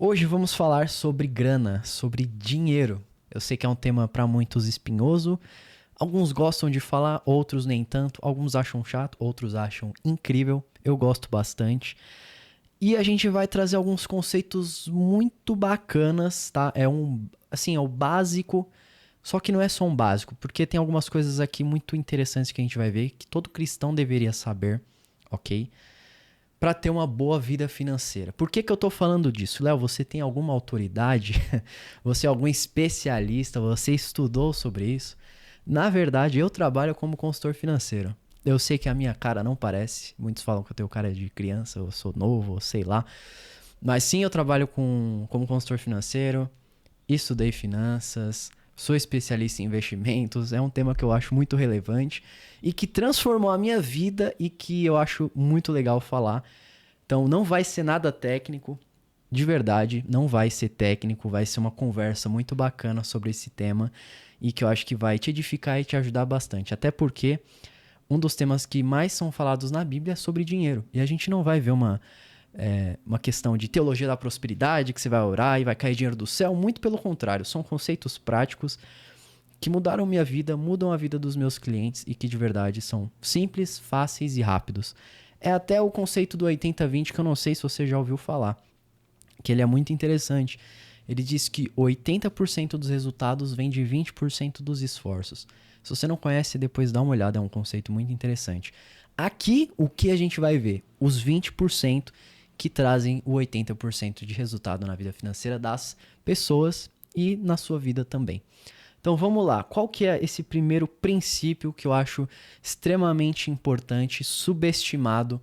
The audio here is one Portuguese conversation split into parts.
Hoje vamos falar sobre grana, sobre dinheiro. Eu sei que é um tema para muitos espinhoso. Alguns gostam de falar, outros nem tanto. Alguns acham chato, outros acham incrível. Eu gosto bastante. E a gente vai trazer alguns conceitos muito bacanas, tá? É o básico, só que não é só um básico, porque tem algumas coisas aqui muito interessantes que a gente vai ver que todo cristão deveria saber, ok? Para ter uma boa vida financeira. Por que eu tô falando disso? Léo, você tem alguma autoridade? Você é algum especialista? Você estudou sobre isso? Na verdade, eu trabalho como consultor financeiro. Eu sei que a minha cara não parece. Muitos falam que eu tenho cara de criança, eu sou novo, ou sei lá. Mas sim, eu trabalho como consultor financeiro, estudei finanças, sou especialista em investimentos. É um tema que eu acho muito relevante e que transformou a minha vida e que eu acho muito legal falar. Então não vai ser nada técnico, de verdade, não vai ser técnico, vai ser uma conversa muito bacana sobre esse tema e que eu acho que vai te edificar e te ajudar bastante. Até porque um dos temas que mais são falados na Bíblia é sobre dinheiro. E a gente não vai ver uma questão de teologia da prosperidade, que você vai orar e vai cair dinheiro do céu. Muito pelo contrário, são conceitos práticos que mudaram minha vida, mudam a vida dos meus clientes e que de verdade são simples, fáceis e rápidos. É até o conceito do 80-20 que eu não sei se você já ouviu falar, que ele é muito interessante. Ele diz que 80% dos resultados vem de 20% dos esforços. Se você não conhece, depois dá uma olhada, é um conceito muito interessante. Aqui, o que a gente vai ver? Os 20% que trazem o 80% de resultado na vida financeira das pessoas e na sua vida também. Então vamos lá, qual que é esse primeiro princípio que eu acho extremamente importante, subestimado,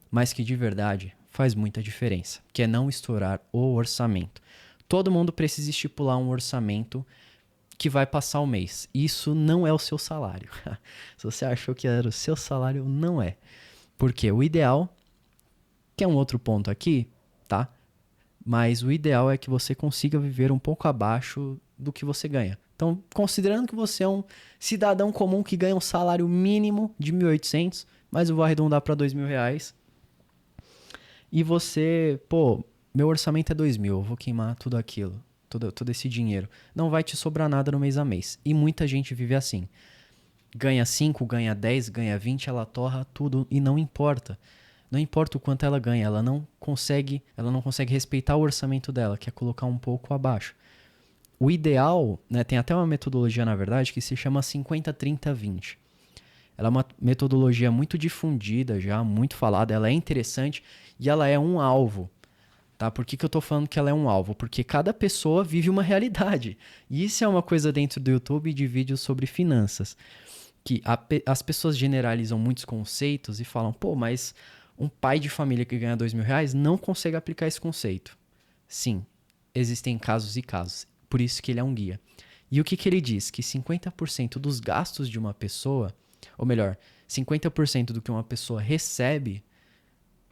mas que de verdade faz muita diferença, que é não estourar o orçamento. Todo mundo precisa estipular um orçamento que vai passar o mês. Isso não é o seu salário. Se você achou que era o seu salário, não é. Porque o ideal, que é um outro ponto aqui, tá? Mas o ideal é que você consiga viver um pouco abaixo do que você ganha. Então, considerando que você é um cidadão comum que ganha um salário mínimo de 1.800, mas eu vou arredondar para R$ 2.000, e você, pô, meu orçamento é 2.000, eu vou queimar tudo aquilo, todo esse dinheiro. Não vai te sobrar nada no mês a mês. E muita gente vive assim. Ganha 5, ganha 10, ganha 20, ela torra tudo e não importa. Não importa o quanto ela ganha, ela não consegue respeitar o orçamento dela, que é colocar um pouco abaixo. O ideal, né, tem até uma metodologia, na verdade, que se chama 50-30-20. Ela é uma metodologia muito difundida já, muito falada, ela é interessante e ela é um alvo. Tá? Por que eu tô falando que ela é um alvo? Porque cada pessoa vive uma realidade. E isso é uma coisa dentro do YouTube de vídeos sobre finanças. Que as pessoas generalizam muitos conceitos e falam, pô, mas um pai de família que ganha R$ 2.000 não consegue aplicar esse conceito. Sim, existem casos e casos. Por isso que ele é um guia. E o que ele diz? Que 50% dos gastos de uma pessoa, ou melhor, 50% do que uma pessoa recebe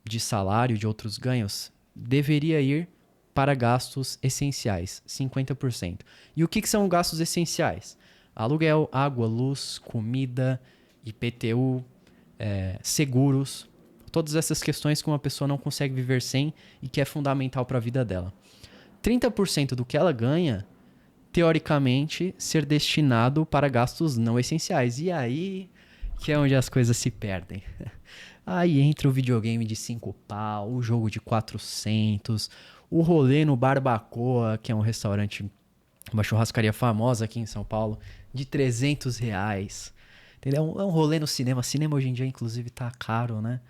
de salário, de outros ganhos, deveria ir para gastos essenciais, 50%. E o que são gastos essenciais? Aluguel, água, luz, comida, IPTU, seguros, todas essas questões que uma pessoa não consegue viver sem e que é fundamental para a vida dela. 30% do que ela ganha, teoricamente, ser destinado para gastos não essenciais. E aí que é onde as coisas se perdem. Aí entra o videogame de 5 pau, o jogo de 400, o rolê no Barbacoa, que é um restaurante, uma churrascaria famosa aqui em São Paulo, de R$ 300. Entendeu? É um rolê no cinema. Cinema hoje em dia, inclusive, tá caro, né?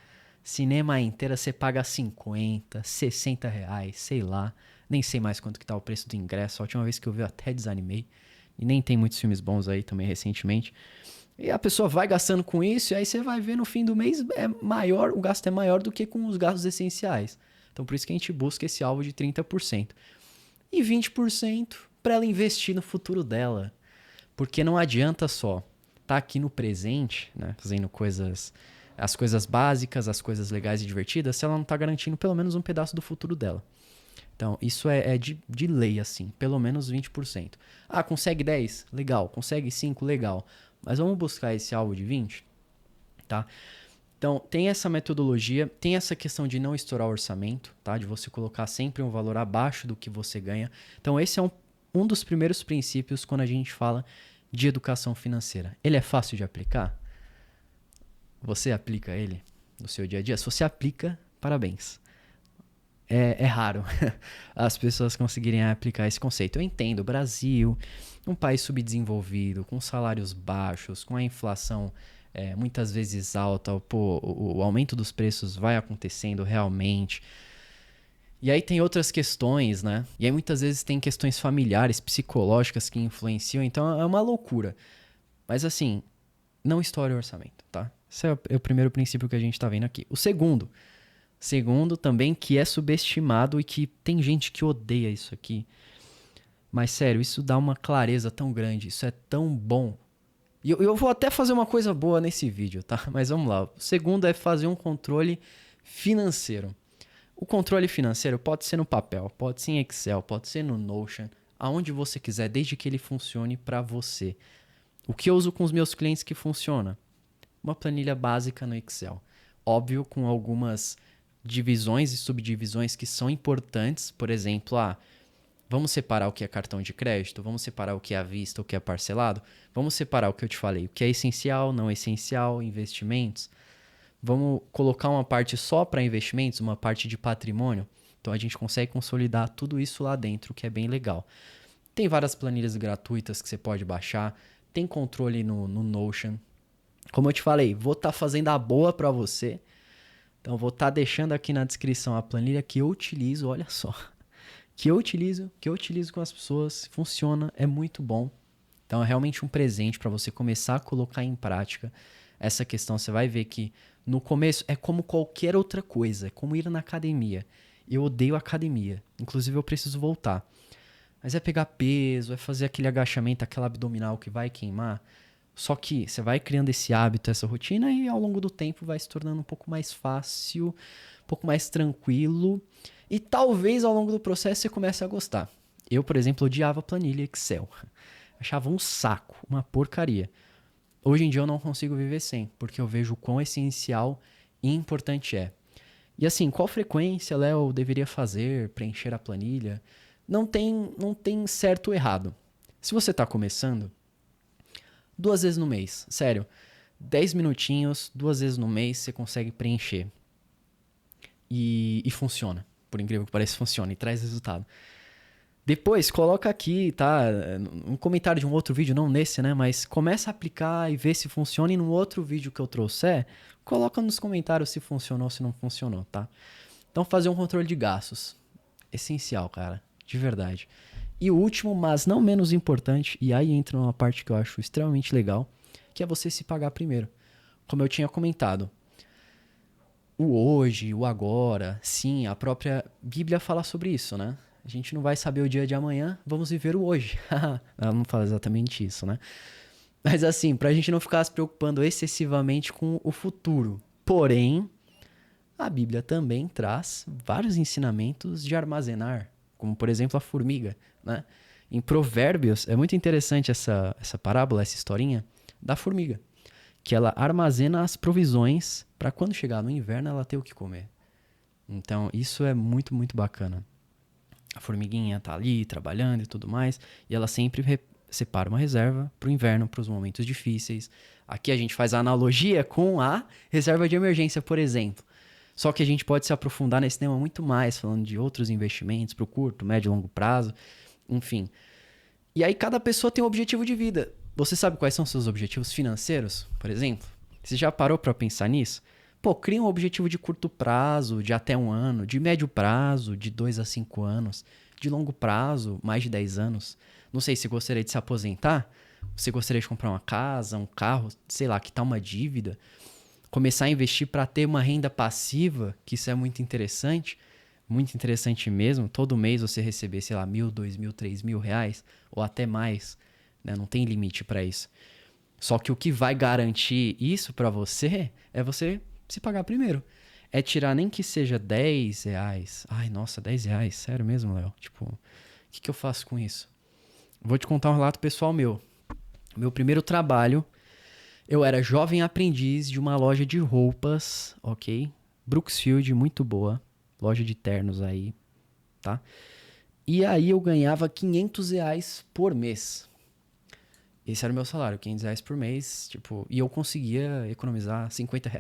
Cinema inteira você paga 50, R$ 60, sei lá. Nem sei mais quanto que tá o preço do ingresso. A última vez que eu vi eu até desanimei. E nem tem muitos filmes bons aí também recentemente. E a pessoa vai gastando com isso, e aí você vai ver no fim do mês é maior, o gasto é maior do que com os gastos essenciais. Então por isso que a gente busca esse alvo de 30%. E 20% para ela investir no futuro dela. Porque não adianta só estar aqui no presente, né, fazendo as coisas básicas, as coisas legais e divertidas, se ela não está garantindo pelo menos um pedaço do futuro dela. Então, isso é de lei, assim, pelo menos 20%. Ah, consegue 10? Legal. Consegue 5? Legal. Mas vamos buscar esse alvo de 20, tá? Então, tem essa metodologia, tem essa questão de não estourar o orçamento, tá? De você colocar sempre um valor abaixo do que você ganha. Então, esse é um dos primeiros princípios quando a gente fala de educação financeira. Ele é fácil de aplicar? Você aplica ele no seu dia a dia? Se você aplica, parabéns. É raro as pessoas conseguirem aplicar esse conceito. Eu entendo, o Brasil, um país subdesenvolvido, com salários baixos, com a inflação muitas vezes alta, pô, o aumento dos preços vai acontecendo realmente. E aí tem outras questões, né? E aí muitas vezes tem questões familiares, psicológicas que influenciam, então é uma loucura. Mas assim, não estoure o orçamento, tá? Esse é o primeiro princípio que a gente tá vendo aqui. O segundo também, que é subestimado e que tem gente que odeia isso aqui. Mas sério, isso dá uma clareza tão grande, isso é tão bom. E eu vou até fazer uma coisa boa nesse vídeo, tá? Mas vamos lá. O segundo é fazer um controle financeiro. O controle financeiro pode ser no papel, pode ser em Excel, pode ser no Notion, aonde você quiser, desde que ele funcione para você. O que eu uso com os meus clientes que funciona? Uma planilha básica no Excel. Óbvio, com algumas divisões e subdivisões que são importantes. Por exemplo, vamos separar o que é cartão de crédito, vamos separar o que é à vista, o que é parcelado, vamos separar o que eu te falei, o que é essencial, não essencial, investimentos. Vamos colocar uma parte só para investimentos, uma parte de patrimônio. Então a gente consegue consolidar tudo isso lá dentro, o que é bem legal. Tem várias planilhas gratuitas que você pode baixar, tem controle no Notion. Como eu te falei, vou estar fazendo a boa para você. Então vou estar deixando aqui na descrição a planilha que eu utilizo, olha só. Que eu utilizo com as pessoas, funciona, é muito bom. Então é realmente um presente para você começar a colocar em prática essa questão. Você vai ver que no começo é como qualquer outra coisa, é como ir na academia. Eu odeio academia, inclusive eu preciso voltar. Mas é pegar peso, é fazer aquele agachamento, aquela abdominal que vai queimar. Só que você vai criando esse hábito, essa rotina e ao longo do tempo vai se tornando um pouco mais fácil, um pouco mais tranquilo. E talvez ao longo do processo você comece a gostar. Eu, por exemplo, odiava planilha Excel. Achava um saco, uma porcaria. Hoje em dia eu não consigo viver sem, porque eu vejo o quão essencial e importante é. E assim, qual frequência, Léo, eu deveria fazer, preencher a planilha? Não tem certo ou errado. Se você está começando, 2 vezes no mês, sério. 10 minutinhos, 2 vezes no mês você consegue preencher. E funciona. Por incrível que pareça, funciona e traz resultado. Depois, coloca aqui, tá? Um comentário de um outro vídeo, não nesse, né? Mas começa a aplicar e ver se funciona. E no outro vídeo que eu trouxer, coloca nos comentários se funcionou ou se não funcionou, tá? Então, fazer um controle de gastos. Essencial, cara. De verdade. E o último, mas não menos importante, e aí entra uma parte que eu acho extremamente legal, que é você se pagar primeiro. Como eu tinha comentado, o hoje, o agora, sim, a própria Bíblia fala sobre isso, né? A gente não vai saber o dia de amanhã, vamos viver o hoje. Ela não fala exatamente isso, né? Mas assim, pra gente não ficar se preocupando excessivamente com o futuro. Porém, a Bíblia também traz vários ensinamentos de armazenar, como por exemplo a formiga, né? Em Provérbios, é muito interessante essa parábola, essa historinha da formiga, que ela armazena as provisões para quando chegar no inverno ela ter o que comer. Então, isso é muito, muito bacana. A formiguinha tá ali trabalhando e tudo mais, e ela sempre separa uma reserva pro inverno, pros momentos difíceis. Aqui a gente faz a analogia com a reserva de emergência, por exemplo. Só que a gente pode se aprofundar nesse tema muito mais, falando de outros investimentos pro curto, médio e longo prazo, enfim. E aí cada pessoa tem um objetivo de vida. Você sabe quais são seus objetivos financeiros, por exemplo? Você já parou para pensar nisso? Pô, cria um objetivo de curto prazo, de até 1 ano, de médio prazo, de 2 a 5 anos, de longo prazo, mais de 10 anos. Não sei se gostaria de se aposentar, você gostaria de comprar uma casa, um carro, sei lá, quitar uma dívida, começar a investir para ter uma renda passiva, que isso é muito interessante mesmo. Todo mês você receber, sei lá, 1.000, 2.000, 3.000 reais, ou até mais, né? Não tem limite para isso. Só que o que vai garantir isso para você é você se pagar primeiro. É tirar nem que seja 10 reais. Ai, nossa, 10 reais, sério mesmo, Léo? Tipo, o que eu faço com isso? Vou te contar um relato pessoal meu. Meu primeiro trabalho, Eu era jovem aprendiz de uma loja de roupas, ok? Brooksfield, muito boa. Loja de ternos aí, tá? E aí eu ganhava R$ 500 por mês. Esse era o meu salário, R$ 500 por mês, tipo, e eu conseguia economizar R$ 50.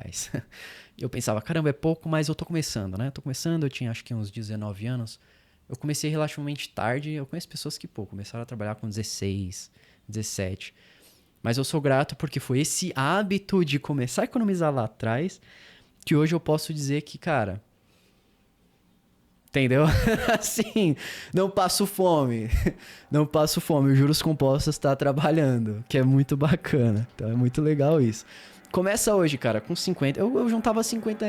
E eu pensava, caramba, é pouco, mas eu tô começando, né? Eu tô começando, eu tinha acho que uns 19 anos. Eu comecei relativamente tarde, eu conheço pessoas que, pô, começaram a trabalhar com 16, 17. Mas eu sou grato porque foi esse hábito de começar a economizar lá atrás que hoje eu posso dizer que, cara, entendeu? Assim, não passo fome. Não passo fome. O Juros Compostos tá trabalhando, que é muito bacana. Então é muito legal isso. Começa hoje, cara, com 50. Eu juntava R$ 50.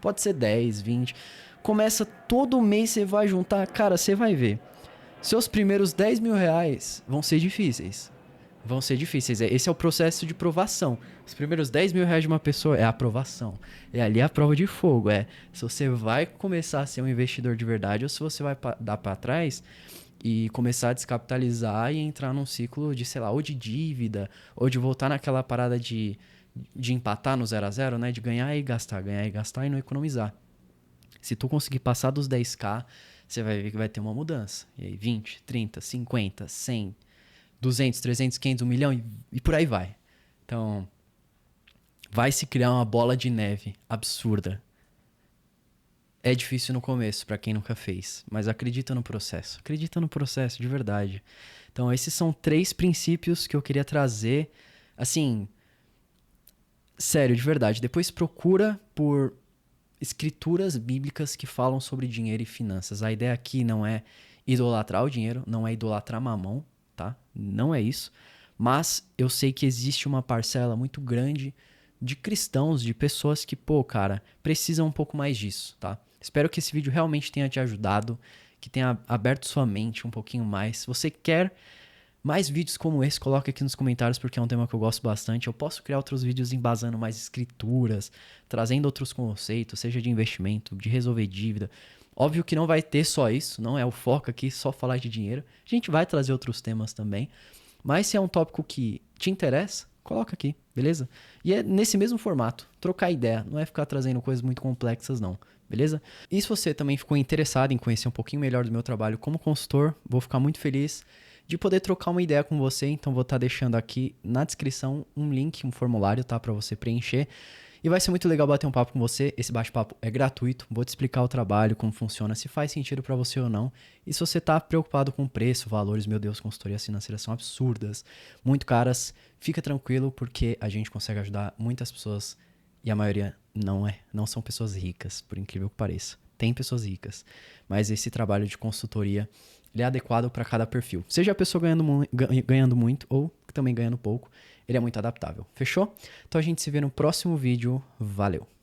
Pode ser 10, 20. Começa todo mês, você vai juntar. Cara, você vai ver. Seus primeiros R$ 10.000 vão ser difíceis. Vão ser difíceis. Esse é o processo de provação. Os primeiros R$ 10.000 de uma pessoa é a aprovação. É ali a prova de fogo. É se você vai começar a ser um investidor de verdade ou se você vai dar para trás e começar a descapitalizar e entrar num ciclo de, sei lá, ou de dívida, ou de voltar naquela parada de empatar no 0 a 0, né? De ganhar e gastar e não economizar. Se tu conseguir passar dos 10k, você vai ver que vai ter uma mudança. E aí 20, 30, 50, 100, 200, 300, 500, 1 milhão e por aí vai. Então, vai se criar uma bola de neve absurda. É difícil no começo, pra quem nunca fez, mas acredita no processo. Acredita no processo, de verdade. Então, esses são 3 princípios que eu queria trazer. Assim, sério, de verdade. Depois procura por escrituras bíblicas que falam sobre dinheiro e finanças. A ideia aqui não é idolatrar o dinheiro, não é idolatrar mamão, tá? Não é isso. Mas eu sei que existe uma parcela muito grande de cristãos, de pessoas que, pô, cara, precisam um pouco mais disso, tá? Espero que esse vídeo realmente tenha te ajudado, que tenha aberto sua mente um pouquinho mais. Se você quer mais vídeos como esse, coloca aqui nos comentários porque é um tema que eu gosto bastante. Eu posso criar outros vídeos embasando mais escrituras, trazendo outros conceitos, seja de investimento, de resolver dívida. Óbvio que não vai ter só isso, não é o foco aqui só falar de dinheiro. A gente vai trazer outros temas também. Mas se é um tópico que te interessa, coloca aqui, beleza? E é nesse mesmo formato, trocar ideia, não é ficar trazendo coisas muito complexas não, beleza? E se você também ficou interessado em conhecer um pouquinho melhor do meu trabalho como consultor, vou ficar muito feliz de poder trocar uma ideia com você, então vou estar deixando aqui na descrição um link, um formulário, tá, para você preencher. E vai ser muito legal bater um papo com você. Esse bate-papo é gratuito. Vou te explicar o trabalho, como funciona, se faz sentido para você ou não. E se você tá preocupado com preço, valores, meu Deus, consultorias financeiras são absurdas, muito caras, fica tranquilo porque a gente consegue ajudar muitas pessoas e a maioria não são pessoas ricas, por incrível que pareça. Tem pessoas ricas, mas esse trabalho de consultoria ele é adequado para cada perfil. Seja a pessoa ganhando muito ou também ganhando pouco, ele é muito adaptável. Fechou? Então a gente se vê no próximo vídeo. Valeu!